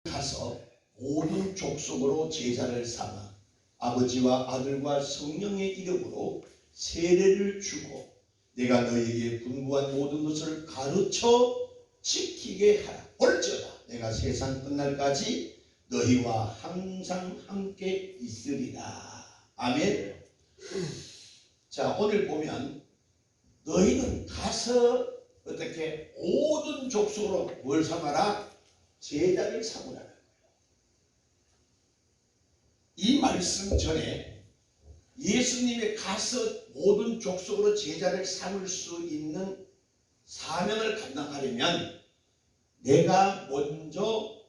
가서 모든 족속으로 제자를 삼아 아버지와 아들과 성령의 이름으로 세례를 주고 내가 너희에게 분부한 모든 것을 가르쳐 지키게 하라. 올지어다 내가 세상 끝날까지 너희와 항상 함께 있으리라. 아멘. 자, 오늘 보면 너희는 가서 어떻게 모든 족속으로 뭘 삼아라? 제자를 삼으라는 거예요. 이 말씀 전에 예수님이 가서 모든 족속으로 제자를 삼을 수 있는 사명을 감당하려면 내가 먼저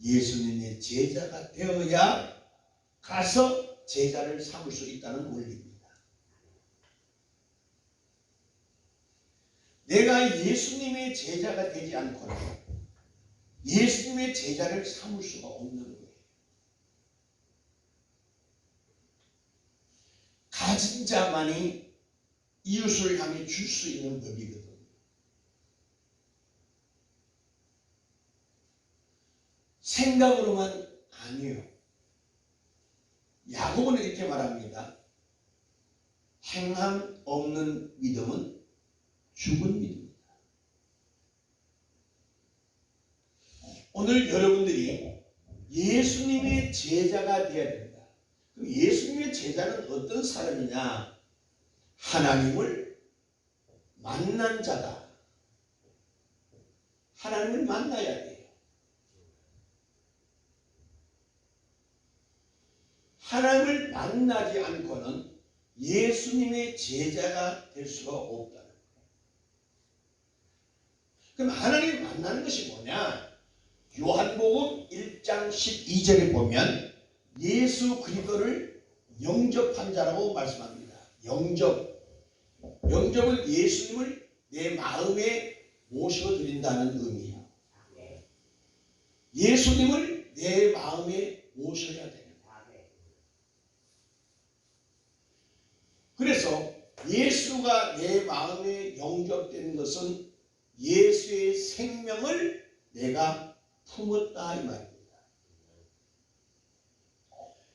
예수님의 제자가 되어야 가서 제자를 삼을 수 있다는 원리입니다. 내가 예수님의 제자가 되지 않고는 예수님의 제자를 삼을 수가 없는 거예요. 가진 자만이 이웃을 향해 줄 수 있는 법이거든요. 생각으로만 아니에요. 야고보는 이렇게 말합니다. 행함 없는 믿음은 죽은 믿음입니다. 오늘 여러분들이 예수님의 제자가 되어야 된다. 그럼 예수님의 제자는 어떤 사람이냐? 하나님을 만난 자다. 하나님을 만나야 돼요. 하나님을 만나지 않고는 예수님의 제자가 될 수가 없다는 거예요. 그럼 하나님을 만나는 것이 뭐냐? 요한복음 1장 12절에 보면 예수 그리스도를 영접한 자라고 말씀합니다. 영접은 예수님을 내 마음에 모셔드린다는 의미예요. 예수님을 내 마음에 모셔야 돼요. 그래서 예수가 내 마음에 영접된 것은 예수의 생명을 내가 품었다 이 말입니다.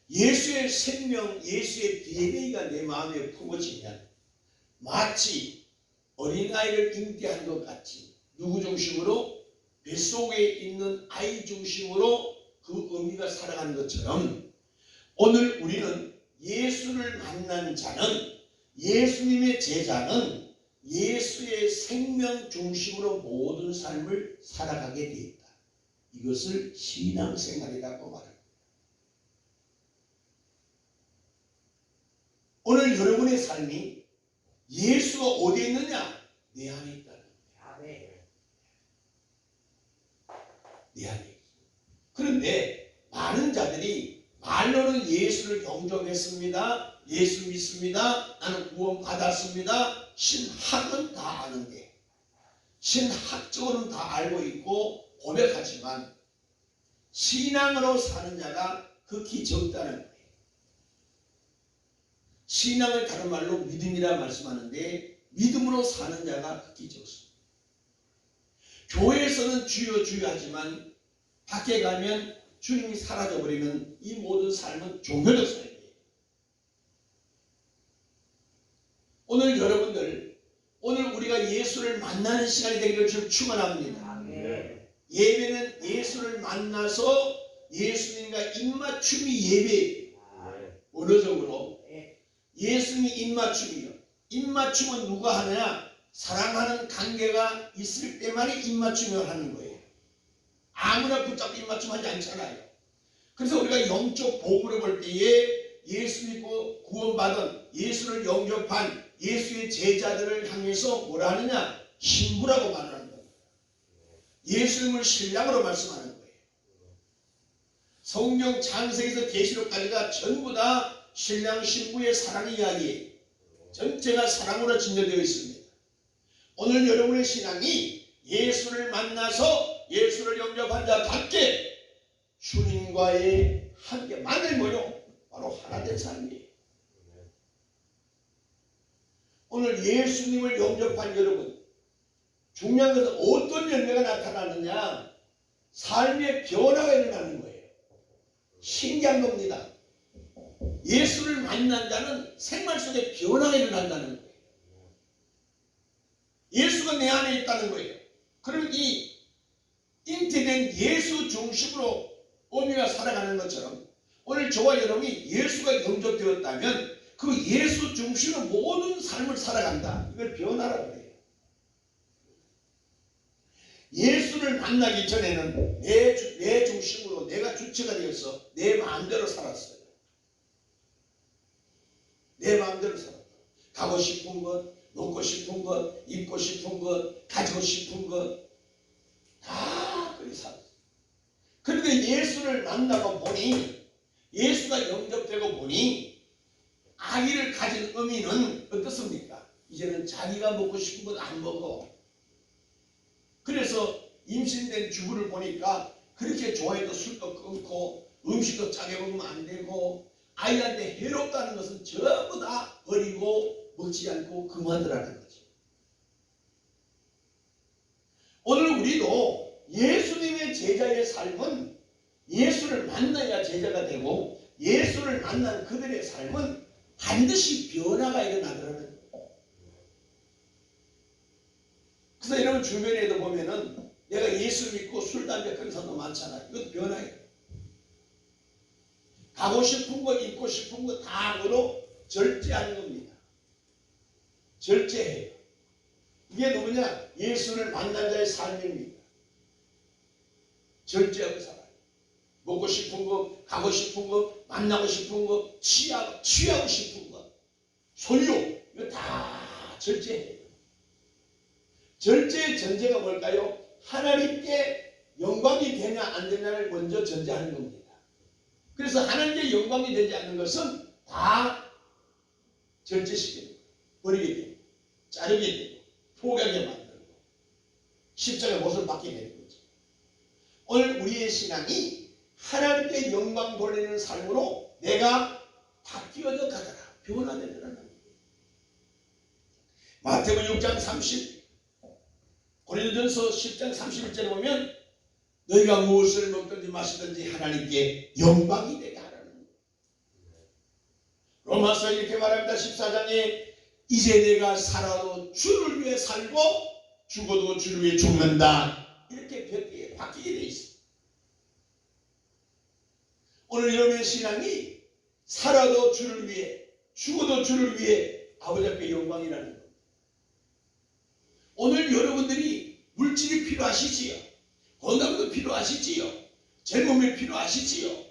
예수의 생명, 예수의 DNA가 내 마음에 품어지면 마치 어린아이를 잉태한 것 같이 누구 중심으로? 뱃속에 있는 아이 중심으로 그 의미가 살아가는 것처럼 오늘 우리는 예수를 만난 자는, 예수님의 제자는 예수의 생명 중심으로 모든 삶을 살아가게 되어 있다. 이것을 신앙생활이라고 말합니다. 오늘 여러분의 삶이 예수가 어디에 있느냐? 내 안에 있다는 거예요. 내 안에 있습니다. 그런데 많은 자들이 말로는 예수를 영접했습니다. 예수 믿습니다. 나는 구원 받았습니다. 신학은 다 아는데 신학적으로는 다 알고 있고 고백하지만 신앙으로 사는 자가 극히 적다는 거예요. 신앙을 다른 말로 믿음이라 말씀하는데 믿음으로 사는 자가 극히 적습니다. 교회에서는 주여 주여 하지만 밖에 가면 주님이 사라져버리면 이 모든 삶은 종교적 삶이에요. 오늘 여러분들, 오늘 우리가 예수를 만나는 시간이 되기를 좀 축원합니다. 예배는 예수를 만나서 예수님과 입맞춤이 예배예요. 언어적으로 예수님이 입맞춤이요. 입맞춤은 누가 하느냐? 사랑하는 관계가 있을 때만이 입맞춤을 하는 거예요. 아무나 붙잡고 입맞춤하지 않잖아요. 그래서 우리가 영적 복음을 볼 때에 예수 믿고 구원받은 예수를 영접한 예수의 제자들을 향해서 뭐라 하느냐? 신부라고 말하는 겁니다. 예수님을 신랑으로 말씀하는 거예요. 성경 창세기에서 계시록까지가 전부 다 신랑 신부의 사랑 이야기예요. 전체가 사랑으로 진열되어 있습니다. 오늘 여러분의 신앙이 예수를 만나서 예수를 영접한 자답게 주님과의 함께 만을 모여 바로 하나 된 삶이에요. 오늘 예수님을 영접한 여러분, 중요한 것은 어떤 열매가 나타나느냐? 삶의 변화가 일어나는 거예요. 신기한 겁니다. 예수를 만난 자는 생활 속에 변화가 일어난다는 거예요. 예수가 내 안에 있다는 거예요. 그럼 이 잉태된 예수 중심으로 어미가 살아가는 것처럼 오늘 저와 여러분이 예수가 영접되었다면 그 예수 중심으로 모든 삶을 살아간다. 이걸 변화라고 해요. 예수를 만나기 전에는 내 중심으로 내가 주체가 되어서 내 마음대로 살았어요. 내 마음대로 살았다. 가고 싶은 것, 먹고 싶은 것, 입고 싶은 것, 가지고 싶은 것 다 그리 살았어요. 그런데 예수를 만나고 보니 예수가 영접되고 보니 아기를 가진 어미는 어떻습니까? 이제는 자기가 먹고 싶은 것 안 먹어. 그래서 임신된 주부를 보니까 그렇게 좋아해도 술도 끊고 음식도 짜게 먹으면 안 되고 아이한테 해롭다는 것은 전부 다 버리고 먹지 않고 금하더라는 거죠. 오늘 우리도 예수님의 제자의 삶은 예수를 만나야 제자가 되고 예수를 만난 그들의 삶은 반드시 변화가 일어나더라는 거예요. 그래서 여러분 주변에도 보면은 내가 예수 믿고 술, 담배 끊는 사람도 많잖아요. 이것도 변화예요. 가고 싶은 거, 입고 싶은 거 다 그로 절제하는 겁니다. 절제해요. 이게 누구냐? 예수를 만난 자의 삶입니다. 절제하고 살아요. 먹고 싶은 거, 가고 싶은 거, 만나고 싶은 거, 취하고 싶은 거, 소유, 이거 다 절제해요. 절제의 전제가 뭘까요? 하나님께 영광이 되냐 안 되냐를 먼저 전제하는 겁니다. 그래서 하나님께 영광이 되지 않는 것은 다 절제시키는 거예요. 버리게 되고 자르게 되고 포기하게 만들고 십자가의 모습을 받게 되는 거죠. 오늘 우리의 신앙이 하나님께 영광 돌리는 삶으로 내가 바뀌어져 가더라. 변화되더라는 거예요. 마태복음 6장 30 고린도전서 10장 31절에 보면 너희가 무엇을 먹든지 마시든지 하나님께 영광이 되게 하라는 거예요. 로마서 이렇게 말합니다. 14장에 이제 내가 살아도 주를 위해 살고 죽어도 주를 위해 죽는다. 이렇게 바뀌게 돼 있어요. 오늘 여러분의 신앙이 살아도 주를 위해 죽어도 주를 위해 아버지 앞에 영광이라는 거예요. 오늘 여러분들이 물질이 필요하시지요. 건강도 필요하시지요. 젊음이 필요하시지요.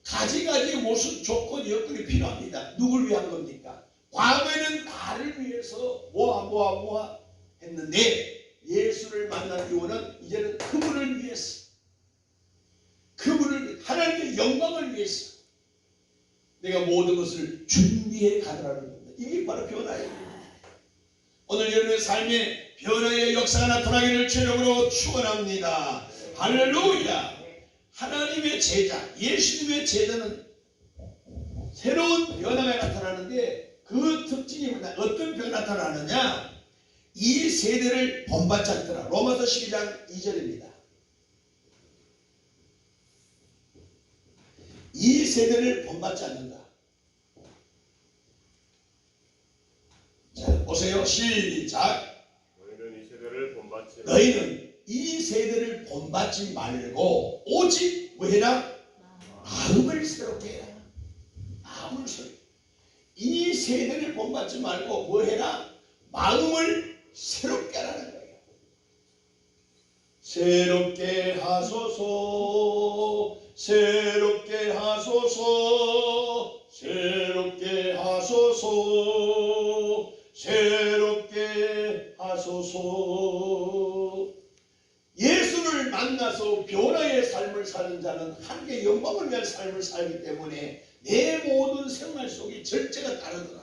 가지가지 모습 조건 여건이 필요합니다. 누굴 위한 겁니까? 과거에는 나를 위해서 모아 했는데 예수를 만난 이유는 이제는 그분을 위해서 그분을 하나님의 영광을 위해서 내가 모든 것을 준비해 가더라는 겁니다. 이게 바로 변화예요. 오늘 여러분의 삶에 변화의 역사가 나타나기를 주님으로 축원합니다. 할렐루야. 하나님의 제자, 예수님의 제자는 새로운 변화가 나타나는데 그 특징이 뭐냐? 어떤 변화가 나타나느냐? 이 세대를 본받지 않더라. 로마서 12장 2절입니다. 이 세대를 본받지 않는다. 자, 보세요. 시작. 너희는 이 세대를 본받지 말고 오직 뭐해라? 마음을 새롭게 해라. 마음을 새롭게. 이 세대를 본받지 말고 뭐해라? 마음을 새롭게 하라는 거예요. 새롭게 하소서, 새롭게 하소서, 새롭게 하소서, 새롭게 하소서. 예수를 만나서 변화의 삶을 사는 자는 하나님의 영광을 위한 삶을 살기 때문에 내 모든 생활 속에 절제가 따르더라.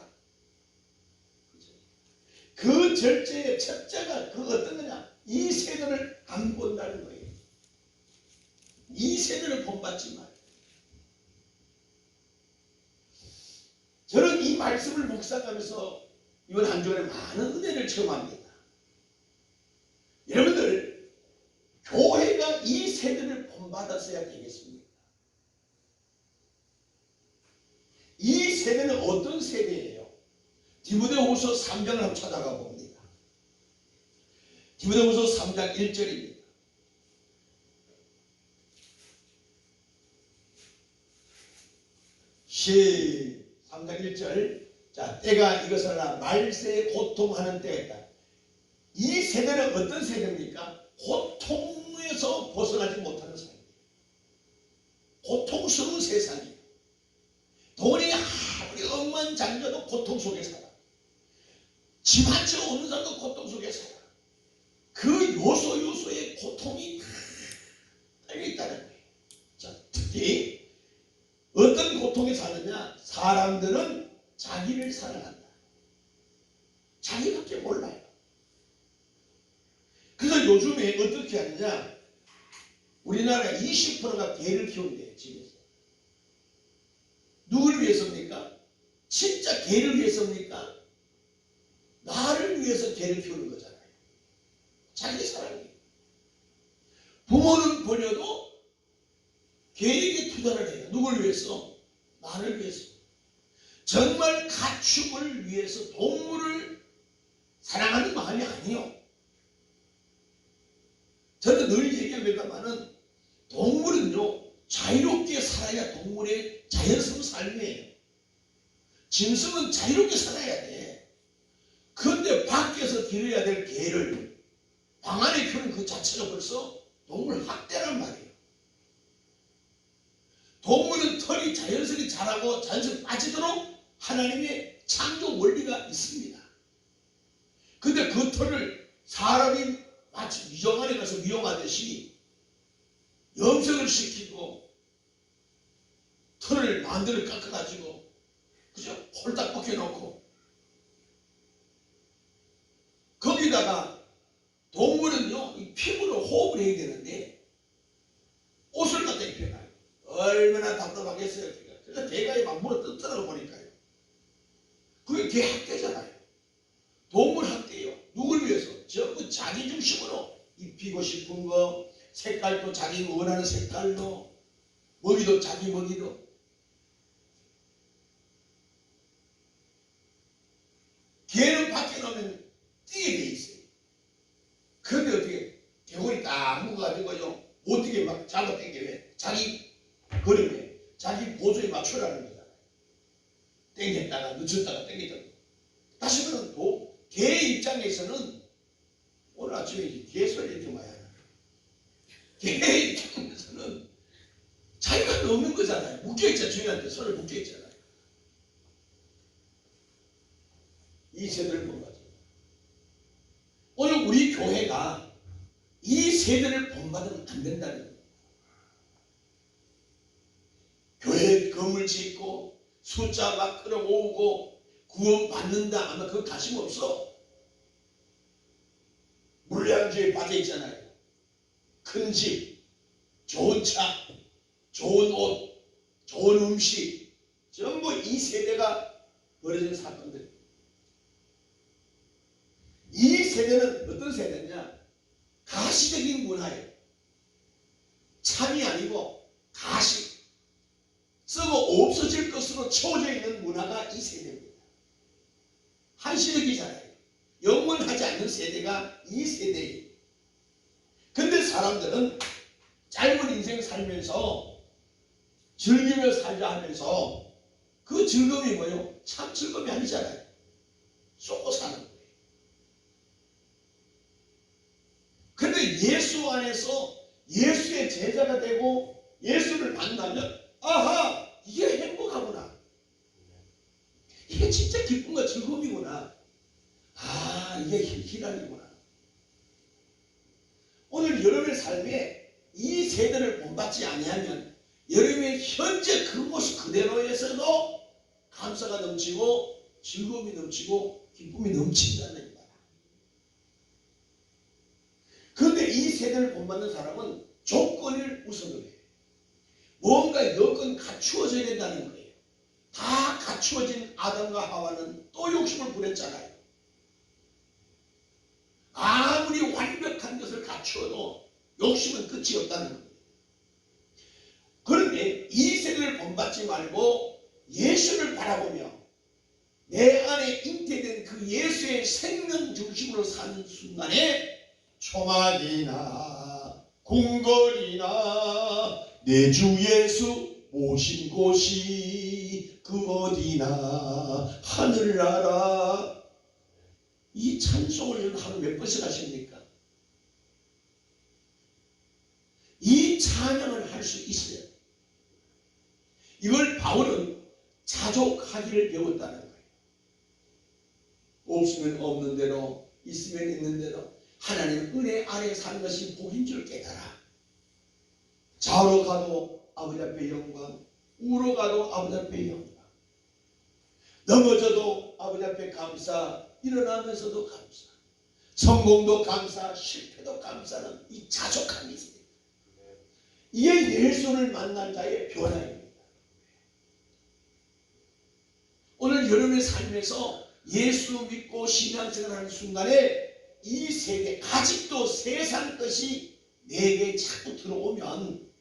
그 절제의 첫째가 그 어떤 거냐? 이 세대를 안 본다는 거예요. 이 세대를 본받지 마. 저는 이 말씀을 묵상하면서 이번 한 주간에 많은 은혜를 체험합니다. 여러분들, 교회가 이 세대를 본받았어야 되겠습니까? 이 세대는 어떤 세대예요? 디모데후서 3장을 한번 찾아가 봅니다. 디모데후서 3장 1절입니다. 시 3장 1절. 자, 때가 이것을 말세에 고통하는 때가 있다. 이 세대는 어떤 세대입니까? 고통에서 벗어나지 못하는 사람이에요. 고통스러운 세상이에요. 돈이 아무리 억만장자도 고통 속에 살아. 집 한 채 없는 사람도 고통 속에 살아. 그 요소의 고통이 다 달려 있다는 거예요. 자, 특히 어떤 고통에 사느냐? 사람들은 자기를 사랑한다. 자기밖에 몰라요. 그래서 요즘에 어떻게 하느냐? 우리나라 20%가 개를 키운대요. 집에서. 누굴 위해서입니까? 진짜 개를 위해서입니까? 나를 위해서 개를 키우는 거잖아요. 자기 사랑이에요. 부모는 버려도 개에게 투자를 해요. 누굴 위해서? 나를 위해서. 정말 가축을 위해서 동물을 사랑하는 마음이 아니요. 저는 늘 얘기합니다만은 동물은요, 자유롭게 살아야 동물의 자연스러운 삶이에요. 짐승은 자유롭게 살아야 돼. 그런데 밖에서 기르어야 될 개를 방 안에 키우는 그 자체가 벌써 동물 학대란 말이에요. 동물은 털이 자연스럽게 자라고 자연스럽게 빠지도록 하나님의 창조 원리가 있습니다. 근데 그 털을 사람이 마치 위정안에 가서 위용하듯이 염색을 시키고 털을 만들어 깎아가지고 그죠? 홀딱 벗겨놓고 거기다가 동물은요 이 피부로 호흡을 해야 되는데 옷을 갖다 입혀놔요. 얼마나 답답하겠어요. 그래서 개가 막 물어 뜯더라고 보니까요. 그게 개 학대잖아요. 동물 학대예요. 누굴 위해서? 전부 자기 중심으로 입히고 싶은 거, 색깔도 자기 원하는 색깔로, 먹이도 자기 먹이도. 개는 밖에 나오면 뛰게 돼 있어요. 그런데 어떻게 개구리 딱 묶어가지고요 못 뛰게 막 잡아당겨. 왜? 자기 걸음에 자기 보조에 맞추라는 거잖아요. 당겼다가 늦췄다가 당겼다가. 다시 말하면 개의 입장에서는 오늘 아침에 개 소리 이렇게 많이 하나. 개의 입장에서는 자기가 넘는 거잖아요. 묶여있잖아요. 주인한테 손을 묶여있잖아요. 이 세대를 본 거죠. 오늘 우리 교회가 이 세대를 본받으면 안 된다는 거예요. 교회 건물 짓고 숫자 막 끌어모으고 구원 받는다 아마 그거 관심 없어. 물량주의에 빠져 있잖아요. 큰 집, 좋은 차, 좋은 옷, 좋은 음식 전부 이 세대가 벌어진 사건들. 이 세대는 어떤 세대냐? 가시적인 문화예요. 참이 아니고 가시. 썩어 없어질 것으로 채워져 있는 문화가 이 세대입니다. 한시적이잖아요. 영원하지 않는 세대가 이 세대예요. 근데 사람들은 짧은 인생 살면서 즐기며 살자 하면서 그 즐거움이 뭐예요? 참 즐거움이 아니잖아요. 쏘고 사는 거예요. 근데 예수 안에서 예수의 제자가 되고 예수를 만나면 아하! 이게 행복하구나. 이게 진짜 기쁨과 즐거움이구나. 아, 이게 희락이구나. 오늘 여러분의 삶에 이 세대를 본받지 아니하면 여러분의 현재 그 모습 그대로에서도 감사가 넘치고 즐거움이 넘치고 기쁨이 넘친다는 거다. 그런데 이 세대를 본받는 사람은 조건을 우선으로 해요. 뭔가 여건 갖추어져야 된다는 거예요. 다 갖추어진 아담과 하와는 또 욕심을 부렸잖아요. 아무리 완벽한 것을 갖추어도 욕심은 끝이 없다는 겁니다. 은혜를 본받지 말고 예수를 바라보며 내 안에 잉태된 그 예수의 생명 중심으로 사는 순간에 초막이나 궁궐이나 내 주 예수 모신 곳이 그 어디나 하늘나라, 이 찬송을 하루 몇 번씩 하십니까? 이 찬양을 할 수 있어요. 이걸 바울은 자족하기를 배웠다는 거예요. 없으면 없는 대로, 있으면 있는 대로 하나님 은혜 아래 사는 것이 복인 줄 깨달아. 좌우로 가도 아버지 앞에 영광, 우로 가도 아버지 앞에 영광, 넘어져도 아버지 앞에 감사, 일어나면서도 감사, 성공도 감사, 실패도 감사는 이 자족함이 있습니다. 이게 예수를 만난 자의 변화입니다. 오늘 여러분의 삶에서 예수 믿고 신앙생활하는 순간에 이 세계, 아직도 세상 것이 내게 자꾸 들어오면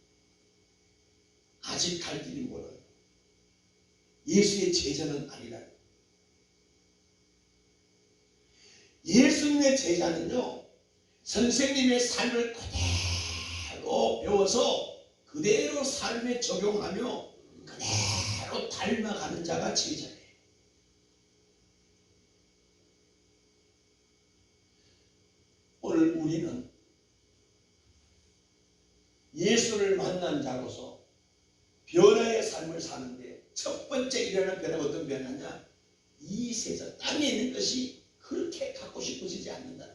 아직 갈 길이 멀어요. 예수의 제자는 아니라. 예수님의 제자는요, 선생님의 삶을 그대로 배워서 그대로 삶에 적용하며 그대로 닮아가는 자가 제자예요. 오늘 우리는 예수를 만난 자로서 변화의 삶을 사는데 첫 번째 일어나는 변화가 어떤 변화냐? 이 세상 땅에 있는 것이 그렇게 갖고 싶어지지 않는다.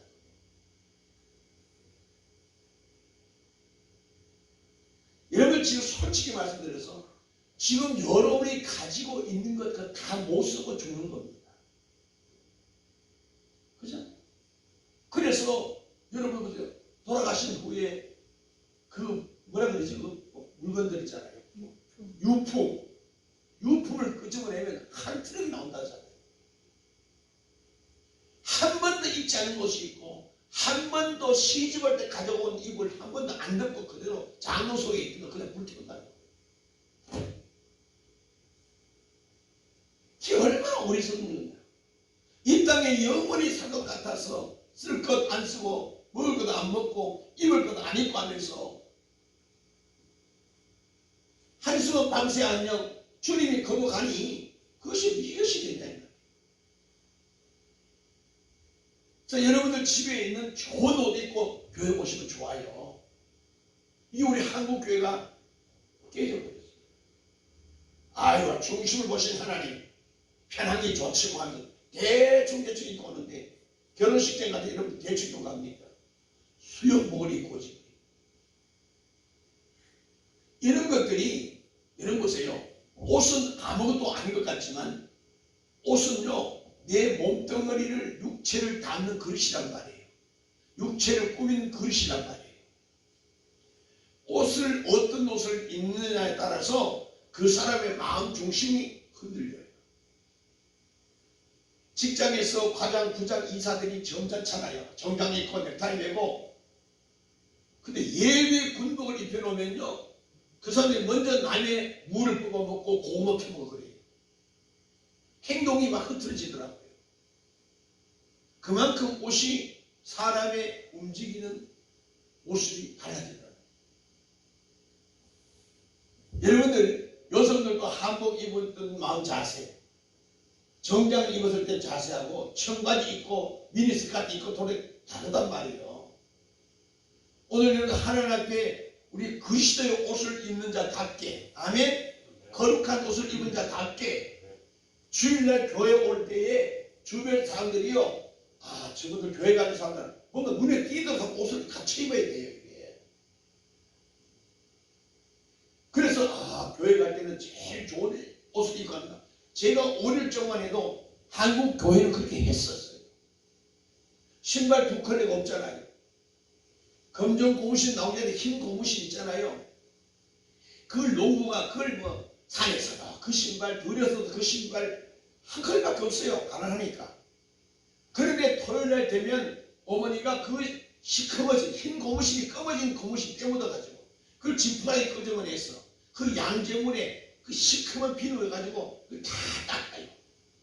여러분, 지금 솔직히 말씀드려서 지금 여러분이 가지고 있는 것 다 못 쓰고 죽는 겁니다. 그죠? 그래서 여러분 보세요. 돌아가신 후에 그 뭐라 그러지? 그 물건들 있잖아요. 유품을 끄집어내면 한 트럭이 나온다잖아요. 한 번도 입지 않은 옷이 있고 한 번도 시집할 때 가져온 이불 한 번도 안 덮고 그대로 장로 속에 있는 거 그냥 불태운다는 거예요. 이게 얼마나 어리석은 거냐. 이 땅에 영원히 살 것 같아서 쓸 것 안 쓰고 먹을 것 안 먹고 입을 것 안 입고 하면서 한숨은 밤새 안녕 주님이 거룩하니 그것이 무엇이 된다. 자, 여러분들 집에 있는 좋은 옷 입고 교회 오시면 좋아요. 이 우리 한국 교회가 깨져버렸어요. 아유, 중심을 보신 하나님 편하게 좋지고 하면 대충 입고 오는데 결혼식 때 가서 여러분 대충 입고 갑니까? 수영복을 입고 오지. 이런 것들이, 이런 보세요. 옷은 아무것도 아닌 것 같지만 옷은요, 내 몸뚱어리를, 육체를 담는 그릇이란 말이에요. 육체를 꾸민 그릇이란 말이에요. 어떤 옷을 입느냐에 따라서 그 사람의 마음 중심이 흔들려요. 직장에서 과장, 부장, 이사들이 점잖잖아요. 정장 입고 넥타이 매고. 근데 예외 군복을 입혀놓으면요, 그 사람이 먼저 남의 물을 뽑아먹고 고구마 캐먹어 그래요. 행동이 막 흐트러지더라고요. 그만큼 옷이 사람의 움직이는 모습이 달라지더라고요. 여러분들, 여성들도 한복 입었던 마음 자세, 정장 입었을 때 자세하고 청바지 입고 미니스커트 입고 도래 다르단 말이에요. 오늘은 하나님 앞에 우리 그리스도의 옷을 입는 자답게, 아멘, 거룩한 옷을 입은 자답게 주일날 교회 올 때에 주변 사람들이요, 아, 저분들 교회 가는 사람들 뭔가 눈에 띄도록 옷을 같이 입어야 돼요. 이게. 그래서 교회 갈 때는 제일 좋은 옷을 입고 갑니다. 제가 5일 동안 해도 한국 교회는 그렇게 했었어요. 신발 2컬레가 없잖아요. 검정 고무신 나오는데 흰 고무신 있잖아요. 그걸 농부가 그걸 산에서도 그 신발, 들여서도 그 신발 한 컬밖에 없어요. 가난하니까. 그런데 토요일날 되면 어머니가 그 시커머진 흰 고무신이 검어진 고무신 떼묻어가지고 그걸 지푸라기 끄집어내서 그 양재물에 그 시커먼 비누 해가지고 다 닦아요.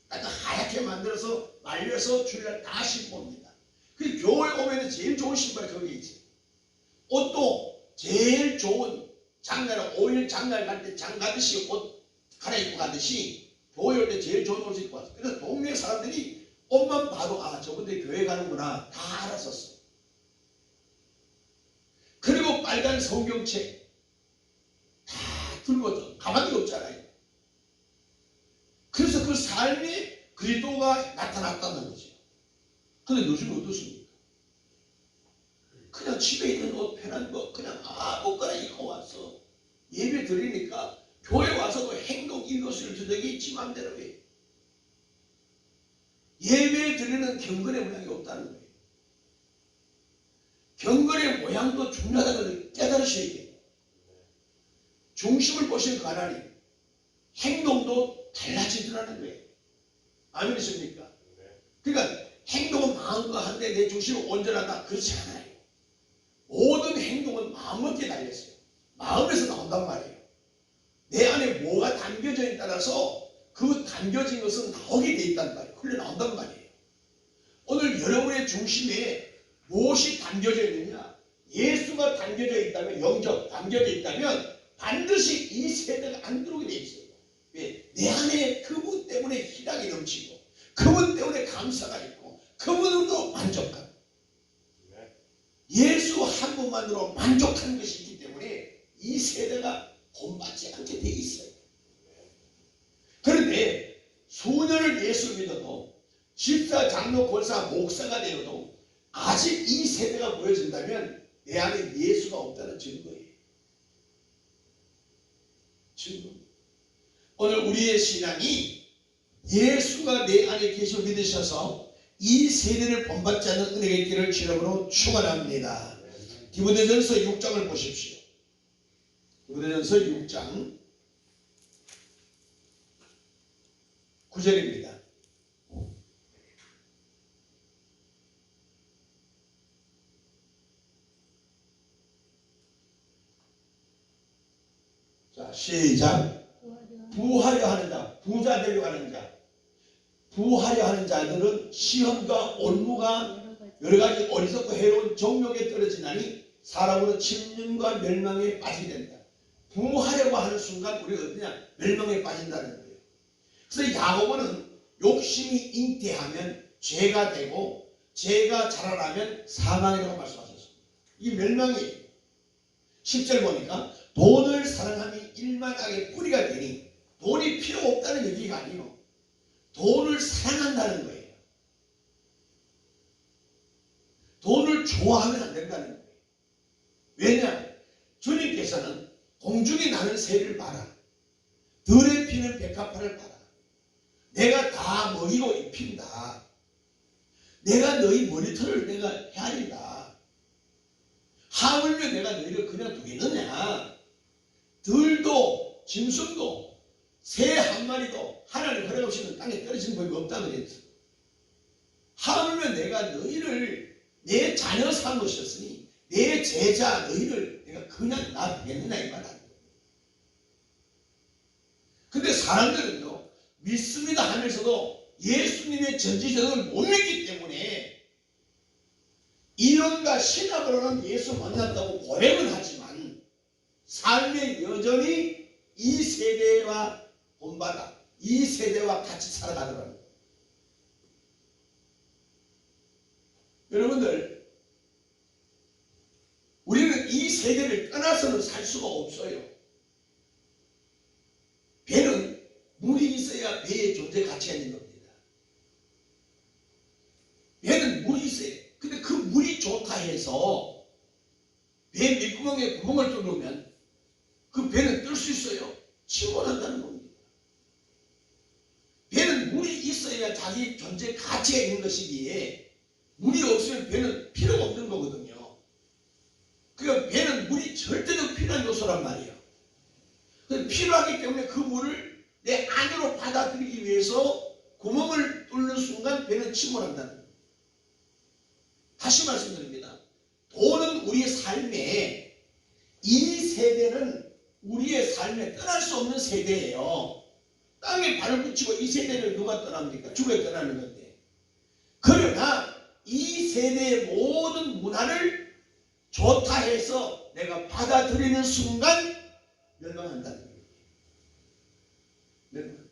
닦아 하얗게 만들어서 말려서 주일날 다 신고 옵니다. 그 교회 오면 제일 좋은 신발이 거기 있지. 옷도 제일 좋은 장날 5일 장날 갈 때 장가듯이 옷 갈아입고 가듯이 교회 올 때 제일 좋은 옷을 입고 왔어. 그래서 동네 사람들이 옷만 봐도 아 저분들 교회 가는구나 다 알았었어. 그리고 빨간 성경책 다 들고 가만히 없잖아요. 그래서 그 삶에 그리스도가 나타났다는 거죠. 근데 요즘은 어떻습니까? 그냥 집에 있는 옷 편한 거 그냥 아무거나 입고 와서 예배 드리니까 교회 와서도 행동 이것을 저녁에 지 맘대로 해. 예배 드리는 경건의 모양이 없다는 거예요. 경건의 모양도 중요하다는 걸 깨달으셔야 돼요. 중심을 보신 그 하나님 행동도 달라지더라는 거예요. 아멘이십니까? 그러니까 행동은 마음과 한데 내 중심은 온전하다 그렇지 않아요. 모든 행동은 마음먹기에 달렸어요. 마음에서 나온단 말이에요. 내 안에 뭐가 담겨져에 따라서 그 담겨진 것은 나오게 돼 있단 말이에요. 흘러나온단 말이에요. 오늘 여러분의 중심에 무엇이 담겨져 있느냐? 예수가 담겨져 있다면, 영적 담겨져 있다면 반드시 이 세대가 안 들어오게 돼 있어요. 왜? 내 안에 그분 때문에 희락이 넘치고 그분 때문에 감사가 있고 그분으로 만족하고 예수 한 분만으로 만족하는 것이 있기 때문에 이 세대가 본받지 않게 돼 있어요. 그런데 수년을 예수 믿어도 집사, 장로, 권사, 목사가 되어도 아직 이 세대가 보여진다면 내 안에 예수가 없다는 증거예요. 증거. 오늘 우리의 신앙이 예수가 내 안에 계셔 믿으셔서 이 세대를 본받지 않는 은혜가 있기를 주님으로 축원합니다. 디모데전서 6장을 보십시오. 디모데전서 6장 9절입니다. 자, 시작. 부하려 하는 자, 부자 되려고 하는 자, 부하려 하는 자들은 시험과 올무가 여러가지 어리석고 해로운 정욕에 떨어지나니 사람으로 침륜과 멸망에 빠지게 된다. 부하려고 하는 순간 우리가 어디냐? 멸망에 빠진다는 거예요. 그래서 야고보는 욕심이 잉태하면 죄가 되고 죄가 자라나면 사망이라고 말씀하셨습니다. 이 멸망이에요. 10절 보니까 돈을 사랑함이 일만하게 뿌리가 되니 돈이 필요 없다는 얘기가 아니에요. 돈을 사랑한다는 거예요. 돈을 좋아하면 안 된다는 거예요. 왜냐? 주님께서는 공중에 나는 새를 봐라. 들에 피는 백합화를 봐라. 내가 다 먹이고 입힌다. 내가 너희 머리털을 내가 헤아린다. 하물며 내가 너희를 그냥 두겠느냐? 들도 짐승도 새 한 마리도 하나님 허락 없이는 땅에 떨어지는 법이 없다 그랬어. 하물며 내가 너희를 내 자녀 삼으셨으니 내 제자 너희를 내가 그냥 놔두겠느냐 이 말 아니에요. 근데 사람들은요 믿습니다 하면서도 예수님의 전지전능을 못 믿기 때문에 이론과 신학으로는 예수 만났다고 고백은 하지만 삶에 여전히 이 세대와 본받아 이 세대와 같이 살아가더라고요. 여러분들 우리는 이 세대를 떠나서는 살 수가 없어요. 배는 물이 있어야 배의 존재 가치가 있는 겁니다. 배는 물이 있어요. 근데 그 물이 좋다 해서 배 밑구멍에 구멍을 뚫으면 그 배는 뜰 수 있어요? 침몰한다는 겁니다. 배는 물이 있어야 자기 존재 가치가 있는 것이기에 물이 없으면 배는 필요가 없는 거거든요. 그러니까 배는 물이 절대적 필요한 요소란 말이에요. 필요하기 때문에 그 물을 내 안으로 받아들이기 위해서 구멍을 뚫는 순간 배는 침몰한다는 거예요. 다시 말씀드립니다. 돈은 우리 삶에 이 세대는 우리의 삶에 떠날 수 없는 세대예요. 땅에 발을 붙이고 이 세대를 누가 떠납니까? 죽어 떠나는 건데. 그러나 이 세대의 모든 문화를 좋다 해서 내가 받아들이는 순간 멸망한다는 거예요.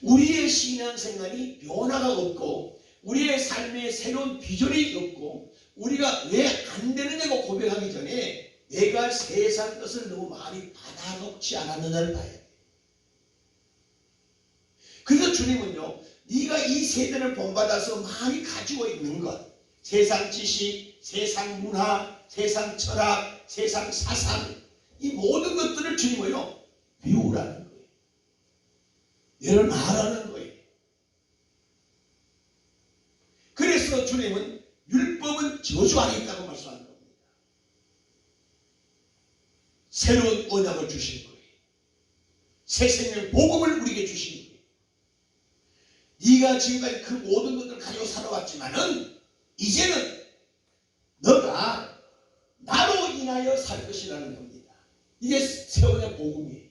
우리의 신앙생활이 변화가 없고 우리의 삶에 새로운 비전이 없고 우리가 왜 안 되느냐고 고백하기 전에 내가 세상 것을 너무 많이 받아놓지 않았느냐를 봐야 돼. 그래서 주님은요, 네가 이 세대를 본받아서 많이 가지고 있는 것, 세상 지식, 세상 문화, 세상 철학, 세상 사상, 이 모든 것들을 주님은요 비우라는 거예요. 내려놔라는 거예요. 그래서 주님은 율법은 저주 안에 있다고 말씀하는 겁니다. 새로운 언약을 주신 거예요. 새 생명 복음을 우리에게 주신 거예요. 네가 지금까지 그 모든 것들을 가지고 살아왔지만은 이제는 너가 나로 인하여 살 것이라는 겁니다. 이게 새 언약 복음이에요.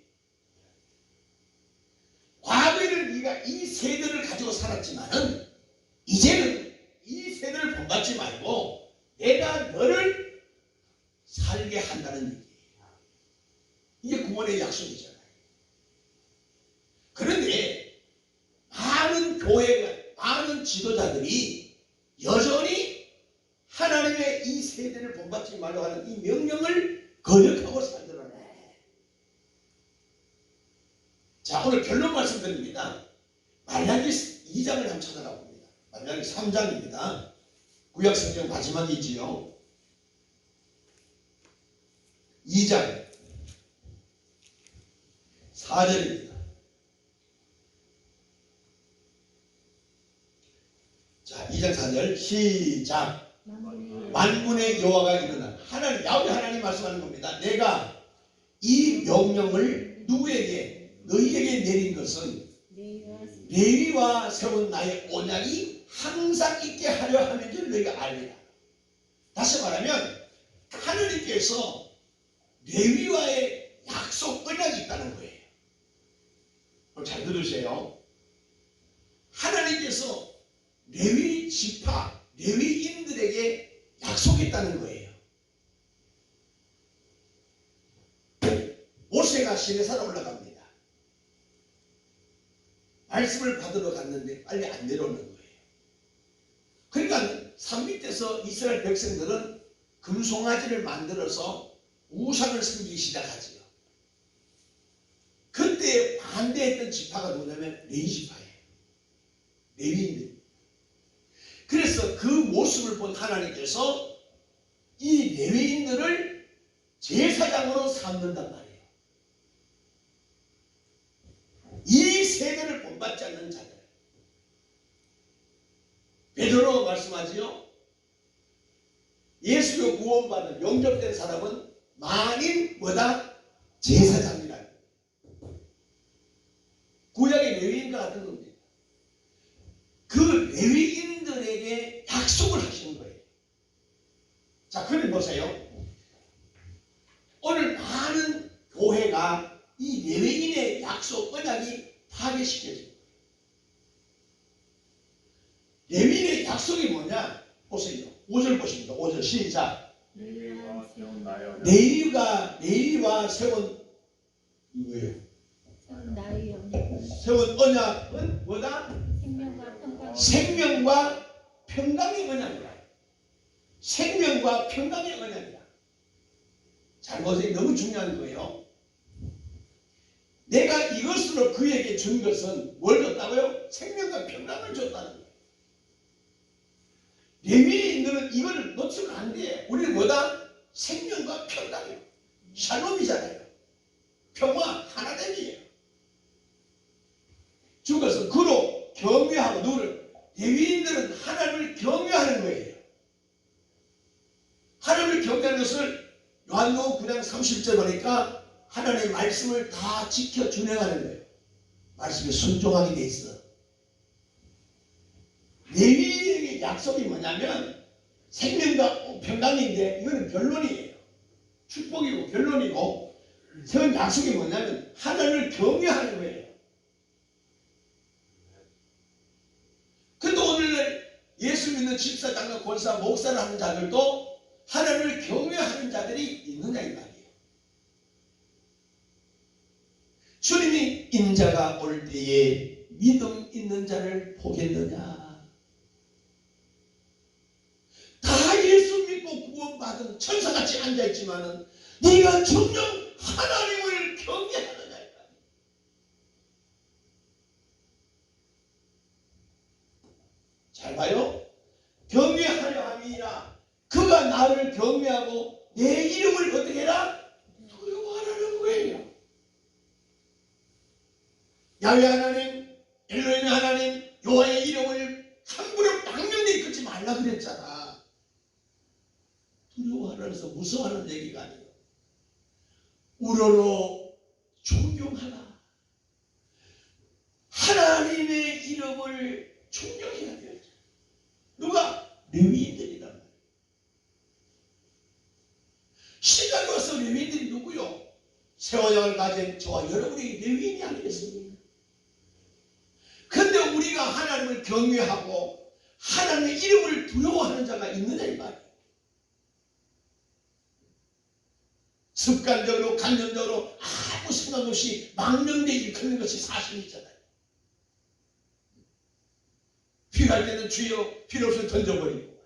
과거에는 네가 이 세대를 가지고 살았지만은 이제는 이 세대를 본받지 말고 내가 너를 살게 한다는 얘기예요. 이게 구원의 약속이잖아요. 그런데 많은 교회가, 많은 지도자들이 여전히 하나님의 이 세대를 본받지 말라고 하는 이 명령을 거역하고 살더라고요. 자, 오늘 결론 말씀드립니다. 말라기 2장을 한번 찾아가 봅니다. 말라기 3장입니다. 구약성경 마지막이지요. 2장 4절입니다. 자, 2장 4절 시작. 만군의 여호와가 이르나, 하나님, 야훼 하나님 말씀하는 겁니다. 내가 이 명령을 누구에게, 너희에게 내린 것은 레위와 세운 나의 언약이 항상 있게 하려 하는 줄 너희가 알리라. 다시 말하면 하느님께서 레위와의 약속 언약이 있다는 거예요. 잘 들으세요. 하나님께서 레위 지파, 레위인들에게 약속이 있다는 거예요. 모세가 시내산에 올라갑니다. 말씀을 받으러 갔는데 빨리 안 내려오는 거예요. 그러니까 산 밑에서 이스라엘 백성들은 금송아지를 만들어서 우상을 섬기기 시작하지요. 그때 반대했던 지파가 누구냐면 레위 지파예요. 레위인들. 그래서 그 모습을 본 하나님께서 이 레위인들을 제사장으로 삼는단 말이에요. 이 세대를 본받지 않는 자들. 베드로 말씀하지요. 예수로 구원받은 영접된 사람은 만인 뭐다? 제사장이라. 구약의 레위인과 같은 겁니다. 그 레위인들에게 약속을 하시는 거예요. 자, 그럼 보세요. 오늘 많은 교회가 이 레위인의 약속 언약이 파괴시켜져요. 레위인의 약속이 뭐냐? 보세요. 5절 보십니다. 5절 시작. 레위와 세운 이거예요. 세운 언약은 뭐다? 생명과 평강의 언약이다. 생명과 평강의 언약이다. 잘 보세요. 너무 중요한 거예요. 내가 이것으로 그에게 준 것은 뭘 줬다고요? 생명과 평강을 줬다는 거예요. 레위인들은 이걸 놓치면 안 돼. 우리는 뭐다? 생명과 평강이에요. 샬롬이잖아요. 평화, 하나됨이에요. 주께서 그로 경외하고 누구를? 레위인들은 하나님을 경외하는 거예요. 하나님을 경외하는 것을 요한복음 9장 30절 보니까 하나님의 말씀을 다 지켜 준행하는 거예요. 말씀에 순종하게 돼 있어. 레위인에게 약속이 뭐냐면 생명과 평강인데 이거는 변론이에요. 축복이고 변론이고 세운 약속이 뭐냐면 하나님을 경외하는 거예요. 근데 오늘날 예수 믿는 집사, 장로, 권사, 목사를 하는 자들도 하나님을 경외하는 자들이 있느냐 이 말이에요. 주님이 인자가 올 때에 믿음 있는 자를 보겠느냐. 다 예수 믿고 구원받은 천사같이 앉아있지만은 네가 정녕 하나님을 경외하느냐. 잘 봐요. 경외하려 함이니라. 그가 나를 경외하고 내 이름을 어떻게 해라? 두려워하라는 거예요. 야훼 하나님, 엘로힘 하나님, 여호와의 이름을 함부로 망령되이 끊지 말라 그랬잖아. 두려워하라면서 무서워하는 얘기가 아니에요. 우러러 존경하라. 하나님의 이름을 존경해야 돼요. 누가? 레위인들이란 말이에요. 시간이 와서 레위인들이 누구요? 세원양을 가진 저와 여러분이 레위인이 아니겠습니까? 근데 우리가 하나님을 경외하고 하나님의 이름을 두려워하는 자가 있느냐 이 말이에요. 습관적으로 간접적으로 아무 생각 없이 망령되이 일컫는 것이 사실이잖아요. 필요할 때는 주여, 필요 없으면 던져버리고,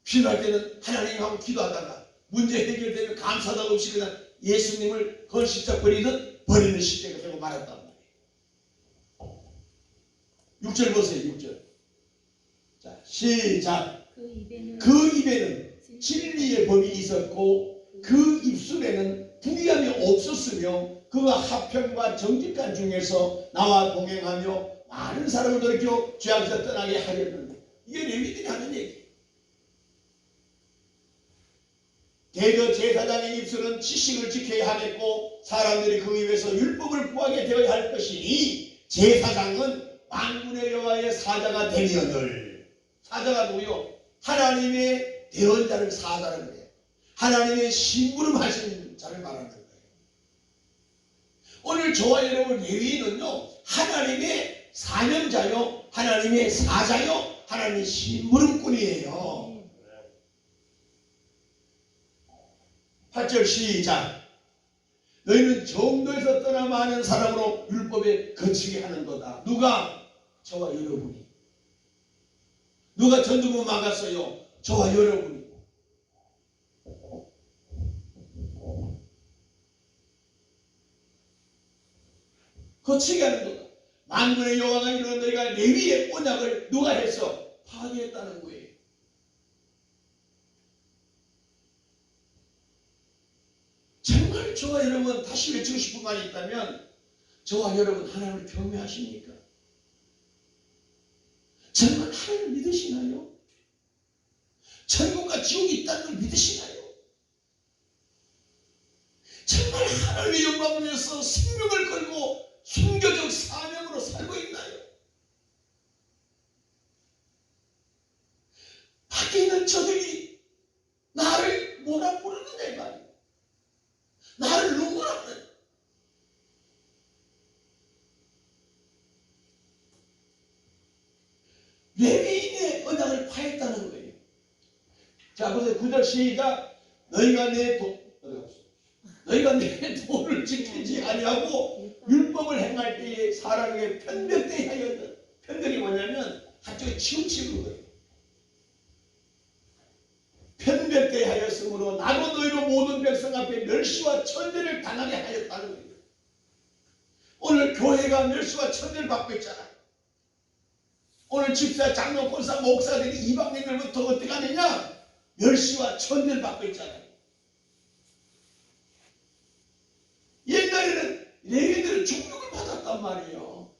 필요할 때는 하나님하고 기도하다가 문제 해결되면 감사하다고 없이 그냥 예수님을 걸실짝 버리듯 버리는 시대가 되고 말았단 말이에요. 6절 보세요. 6절. 자, 시작. 그 입에는 진리의 법이 있었고 그 입술에는 불의함이 없었으며 그가 화평과 정직한 중에서 나와 동행하며 많은 사람을 돌이켜 죄악에서 떠나게 하였는데, 이게 레위인들이 하는 얘기예요. 대저 제사장의 입술은 지식을 지켜야 하겠고 사람들이 그 입에서 율법을 구하게 되어야 할 것이니 제사장은 만군의 여호와의 사자가 되니언을. 사자가 누구요? 하나님의 대언자를 사자라는 거예요. 하나님의 심부름하시는 자를 말하는 거예요. 오늘 저와 여러분 레위인은요, 하나님의 사명자요, 하나님의 사자요, 하나님의 심부름꾼이에요. 8절 시작. 너희는 정도에서 떠나 많은 사람으로 율법에 거치게 하는 거다. 누가? 저와 여러분이. 누가 전두문 막았어요? 저와 여러분이. 거치게 하는 거다. 만군의 여호와가 이르는 너희가 레위의 언약을 누가 했어? 파괴했다는 거예요. 정말 저와 여러분 다시 외치고 싶은 말이 있다면, 저와 여러분 하나님을 경외하십니까? 정말 하나님을 믿으시나요? 천국과 지옥이 있다는 걸 믿으시나요? 정말 하나님의 영광을 위해서 생명을 걸고 순교적 사명으로 살고 있나요? 밖에 있는 저들이 나를 뭐라 부르느냐 이 말이에요. 나를 누구라 그래? 레위인의 언약을 파했다는 거예요. 자, 보세요. 9절 시작. 너희가 내 돈을 지키지 아니하고 율법을 행할 때에 사람에게 편벽되게 하였다. 편벽이 뭐냐면 한쪽에 치우치는 거예요. 편벽되게 하였으므로 나도 너희로 모든 백성 앞에 멸시와 천대를 당하게 하였다는 거예요. 오늘 교회가 멸시와 천대를 받고 있잖아요. 오늘 집사, 장로, 권사, 목사들이 이방인들부터 어떻게 하느냐? 멸시와 천대를 받고 있잖아요. 옛날에는 레위인들은 축복을 받았단 말이에요.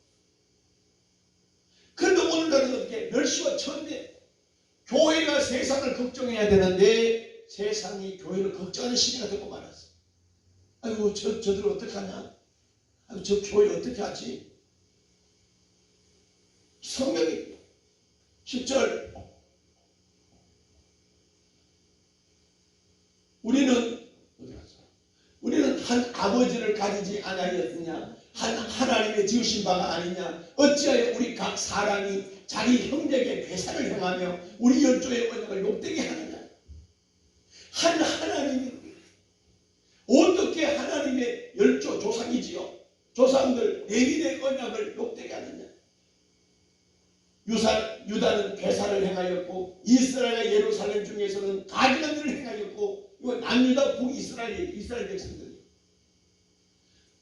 그런데 오늘날은 어떻게? 멸시와 천대. 교회가 세상을 걱정해야 되는데 세상이 교회를 걱정하는 시대가 되고 말았어. 아이고 저들 어떡하냐? 아이고 저 교회 어떻게 하지? 성경이 10절 우리는 한 아버지를 가지지 아니하였느냐? 한 하나님의 지으신 바가 아니냐? 어찌하여 우리 각 사람이 자기 형제에게 배사를 행하며 우리 열조의 언약을 욕되게 하느냐? 한 하나님이 어떻게 하나님의 열조 조상이지요? 조상들 레위의 언약을 욕되게 하느냐? 유다는 배사를 행하였고 이스라엘 예루살렘 중에서는 가증한 일을 행하였고, 이거 남유다 북이스라엘 백성들이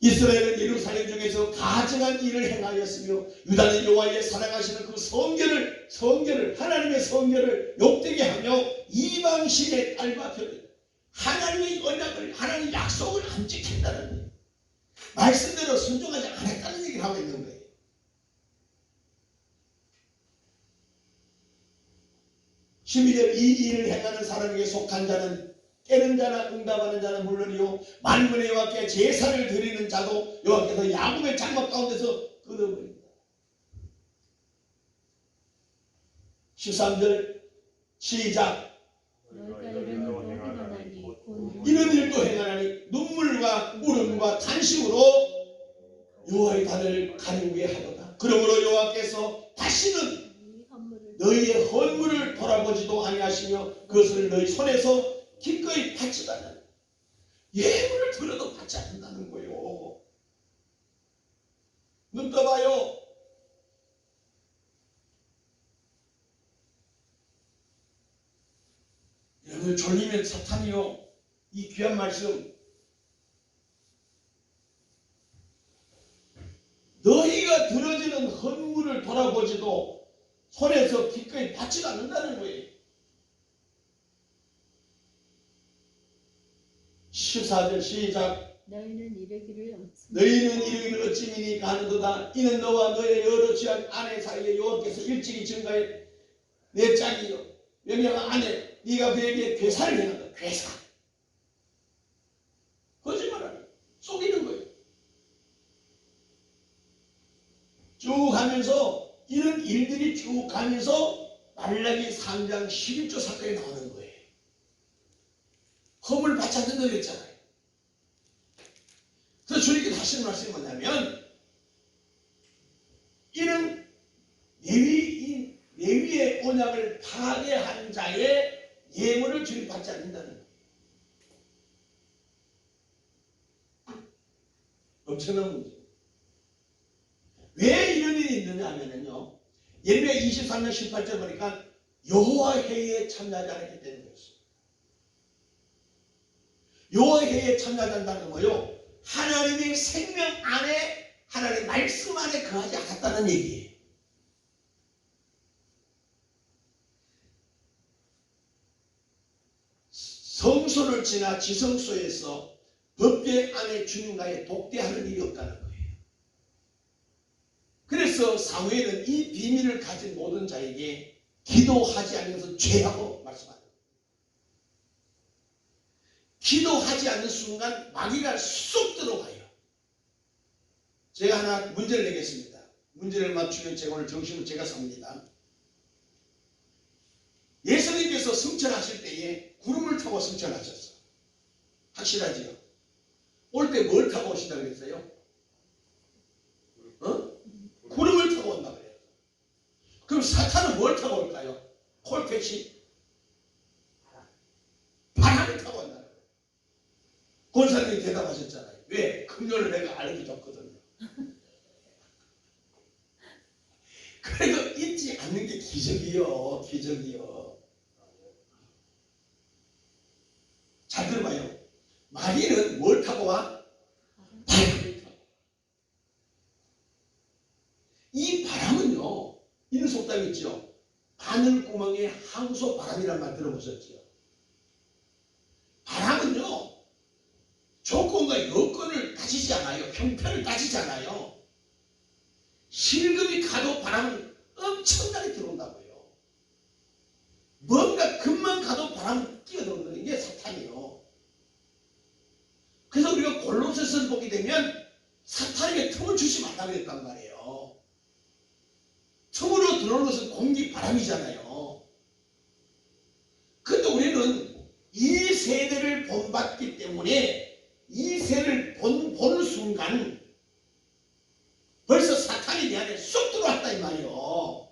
이스라엘은 예루살렘 중에서 가증한 일을 행하였으며 유다는 여호와의 사랑하시는 그 성결을 하나님의 성결을 욕되게 하며 이방신의 딸과 별을 하나님의 언약을 하나님의 약속을 안 지킨다는 거예요. 말씀대로 순종하지 않았다는 얘기를 하고 있는 거예요. 십이절 이 일을 행하는 사람에게 속한 자는 깨는 자나 응답하는 자는 물론이요 만군의 여호와께 제사를 드리는 자도 여호와께서 야곱의 장막 가운데서 끊어버린다. 13절 시작. 이런 일도 행하나니 눈물과 울음과 탄식으로 여호와의 단을 가리우게 하도다. 그러므로 여호와께서 다시는 너희의 헌물을 돌아보지도 아니하시며 그것을 너희 손에서 기꺼이 받지도 않는다. 예물을 들어도 받지 않는다는 거예요. 눈 떠봐요. 여러분 졸리면 사탄이요, 이 귀한 말씀 너희가 들어지는 헌물을 돌아보지도 손에서 기꺼이 받지도 않는다는 거예요. 14절 시작. 너희는 이르기를 어찌미니까 하는도다. 이는 너와 너의 여러 지한 아내 사이에 여호와께서 일찍이 증가해 내 짝이요 명령한 아내 네가 그에게 괴사를 행한다. 괴사. 거짓말하네. 속이는 거예요. 쭉 가면서 이런 일들이 쭉 가면서 말라기 3장 11조 사건이 나오는 거예요. 허물 받지 않는다고 했잖아요. 그래서 주님께서 하시는 말씀이 뭐냐면 이는 레위의 언약을 파괴한 자의 예물을 주님 받지 않는다는 거예요. 엄청난 문제. 왜 이런 일이 있느냐 하면요, 예레미야 23장 18절 보니까 여호와 회의에 참여하지 않았기 때문에 그렇습니다. 여호와 회의에 참여하지 않는다는 거요, 하나님의 생명 안에 하나님의 말씀 안에 거하지 않았다는 얘기예요. 성소를 지나 지성소에서 법궤 안에 주님과의 독대하는 일이 없다는 거예요. 그래서 사무엘은 이 비밀을 가진 모든 자에게 기도하지 않으면서 죄하고 말씀합니다. 기도하지 않는 순간 마귀가 쏙 들어와요. 제가 하나 문제를 내겠습니다. 문제를 맞추면 제가 오늘 정신을 제가 삽니다. 예수님께서 승천하실 때에 구름을 타고 승천하셨어요. 확실하지요? 올 때 뭘 타고 오신다고 그랬어요? 구름을 타고 온다고 그래요. 그럼 사탄은 뭘 타고 올까요? 콜택시? 바람을 타고 온다고 그래요. 권사님이 대답하셨잖아요. 왜? 금요일을 내가 알기 좋거든요. 그래도 잊지 않는 게 기적이요. 기적이요. 잘 들어봐요. 마귀는 뭘 타고 와? 바람을 타고. 이 바람은요, 이런 속담이 있죠. 바늘구멍에 항소 바람이란 말 들어보셨죠? 바람은요, 조건과 여건을 따지지 않아요. 형편을 따지지 않아요. 실금이 가도 바람은 엄청나게 들어온다고요. 뭔가 금만 가도 바람은 뛰어들어오는 게 사탄이에요. 그래서 우리가 골로새서를 보게 되면 사탄에게 틈을 주지 말라고 했단 말이에요. 틈으로 들어오는 것은 공기, 바람이잖아요. 그런데 우리는 이 세대를 본받기 때문에 이 새를 보는 순간 벌써 사탄이 내 안에 쏙 들어왔다 이 말이요.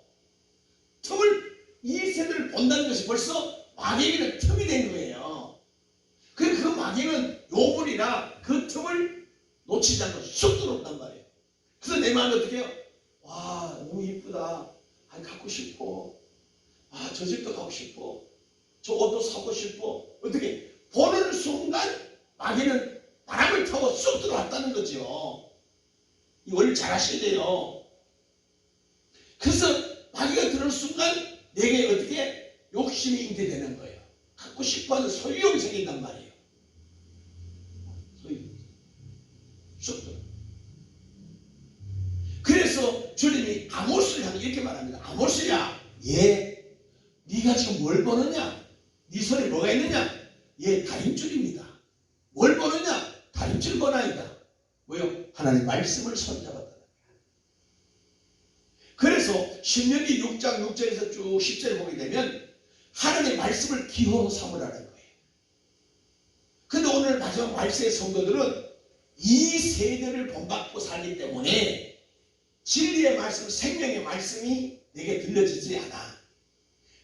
이 새들을 본다는 것이 벌써 마귀에게는 틈이 된 거예요. 그 마귀는 요물이나 그 틈을 놓치지 않고 쑥 들어온단 말이에요. 그래서 내 마음이 어떻게 해요? 와, 너무 이쁘다. 아, 갖고 싶어. 아, 저 집도 가고 싶어. 저 옷도 사고 싶어. 어떻게 보는 순간 마귀는 바람을 타고 쑥 들어왔다는 거죠. 이 원리 잘 아셔야 돼요. 그래서 마귀가 들어오는 순간 내게 어떻게 욕심이 인기되는 거예요. 갖고 싶어하는 소유욕이 생긴단 말이에요. 소유욕. 쑥 들어. 그래서 주님이 아모스를 향해 이렇게 말합니다. 아모스야, 예, 네가 지금 뭘 보느냐? 네 손에 뭐가 있느냐? 예, 다림줄입니다. 뭘 보느냐? 다림줄 보나이다. 뭐요? 하나님 말씀을 손잡았다. 그래서 신명기 6장 6절에서 쭉 10절에 보게 되면 하나님의 말씀을 기호로 삼으라는 거예요. 근데 오늘 마지막 말세의 성도들은 이 세대를 본받고 살기 때문에 진리의 말씀, 생명의 말씀이 내게 들려지지 않아.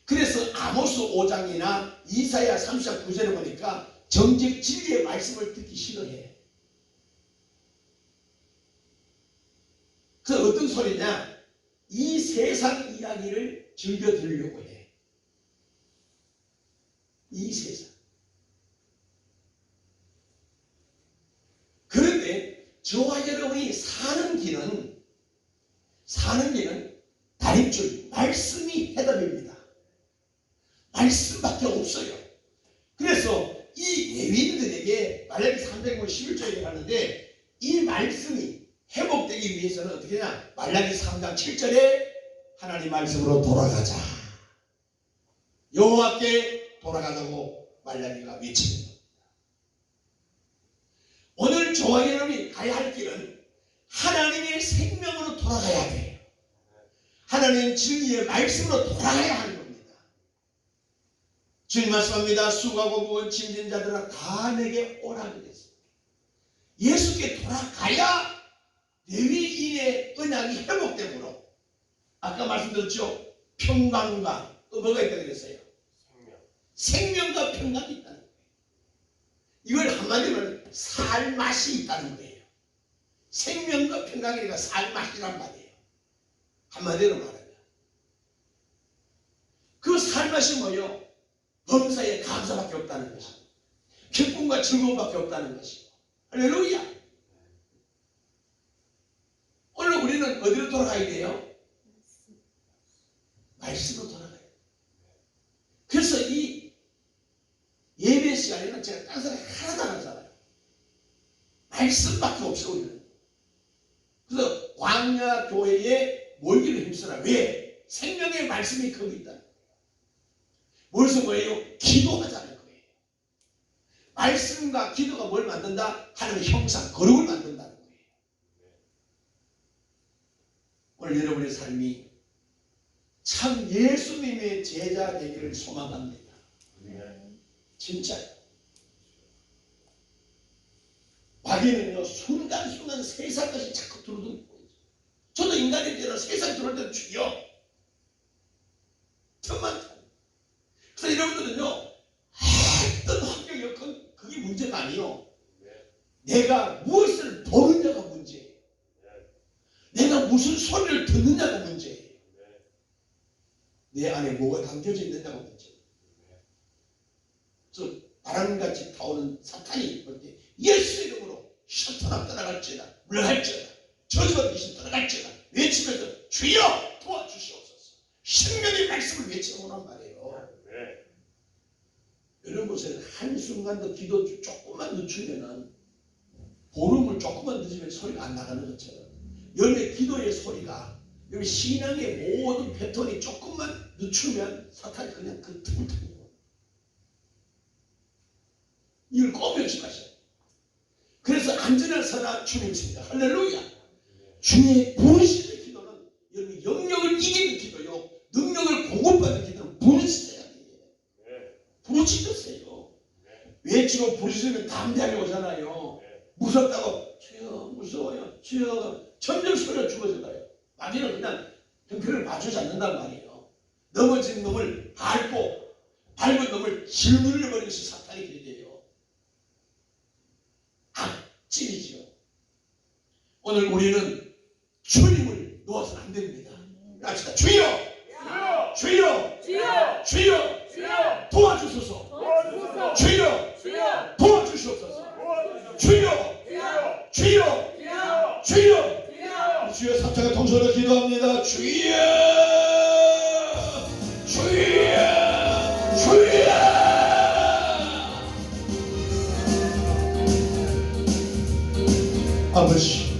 그래서 아모스 5장이나 이사야 30장 9절에 보니까 정직 진리의 말씀을 듣기 싫어해. 그래서 어떤 소리냐? 이 세상 이야기를 즐겨 들으려고 해. 이 세상. 그런데 저와 여러분이 사는 길은 다림줄, 말씀이 해답입니다. 말씀밖에 없어요. 그래서 이 레위인들에게 말라기 3장 11절에 가는데 이 말씀이 회복되기 위해서는 어떻게 하냐? 말라기 3장 7절에 하나님 말씀으로 돌아가자. 여호와께 돌아가자고 말라기가 외치는 겁니다. 오늘 저와 여러분이 가야 할 길은 하나님의 생명으로 돌아가야 돼요. 하나님 진리의 말씀으로 돌아가야 하는 겁니다. 주님 말씀합니다. 수고하고 무거운 짐진 자들아 다 내게 오라 그랬습니다. 예수께 돌아가야 레위인의 언약이 회복되므로 아까 말씀드렸죠. 평강과 또 뭐가 있다고 그랬어요? 생명과 평강이 있다는 거예요. 이걸 한마디로 말하면 살맛이 있다는 거예요. 생명과 평강이니까 살맛이란 말이에요. 한마디로 말하면 그 살맛이 뭐예요? 범사에 감사밖에 없다는 것이고 기쁨과 즐거움밖에 없다는 것이고. 할렐루야. 오늘 우리는 어디로 돌아가야 돼요? 말씀으로 돌아가야 돼요. 그래서 이 예배 시간에는 제가 딴 사람이 하나도 안 하잖아요. 말씀밖에 없어 우리는. 그래서 광야 교회에 모이기를 힘쓰라. 왜? 생명의 말씀이 거기 있다. 무엇은 뭐예요? 기도하자는 거예요. 말씀과 기도가 뭘 만든다? 하나님의 형상, 거룩을 만든다는 거예요. 오늘 여러분의 삶이 참 예수님의 제자 되기를 소망합니다. 진짜요. 마귀는요 순간순간 세상 것이 자꾸 들어오는 거예요. 저도 인간이 되는 세상 들어올 때는 주여 천만 타. 그래서 여러분들은요 어떤 환경이 없건 그게 문제가 아니요. 내가 무엇을 보느냐가 문제예요. 내가 무슨 소리를 듣느냐가 문제예요. 내 안에 뭐가 담겨져 있느냐가 문제예요. 그래서 바람같이 타오는 사탄이 볼 때 예수 이름으로 셔터나 떠나갈지어다 물러갈지어다 저주받은 귀신 떠나갈지어다 외치면서 주여 도와주시옵소서. 생명의 말씀을 외쳐오란 말이에요. 여러분 보세요. 한순간도 기도 조금만 늦추면은 보름을 조금만 늦으면 소리가 안 나가는 것처럼 여러분의 기도의 소리가 여러분 신앙의 모든 패턴이 조금만 늦추면 사탄이 그냥 그 틈을 타는 거예요. 이걸 꼭 명심하셔요. 그래서 안전한 선한 주님입니다. 할렐루야. 주의 부르시는 기도는 여러분 영역을 이기는 기도요. 능력을 공급받는 기도는 부르짖어야 돼요. 부르짖으세요. 외치고 부르짖으면 담대하게 오잖아요. 무섭다고 주여 무서워요 주여 점점 소리가 죽어져 가요. 마귀는 그냥 형편을 마주지 않는단 말이에요. 넘어진 놈을 밟은 놈을 짓눌려 버리는 것이 사탄의 길이에요. 악질이죠. 오늘 우리는 주님을 놓아서는 안 됩니다. 합시다. 주여 주여 주여 주여 주여 도와주소서 주여 주여 도와주시옵소서 주여 주여 주여 주여 주여 삼창의 통솔로 기도합니다. 주여 주여 주여 아버지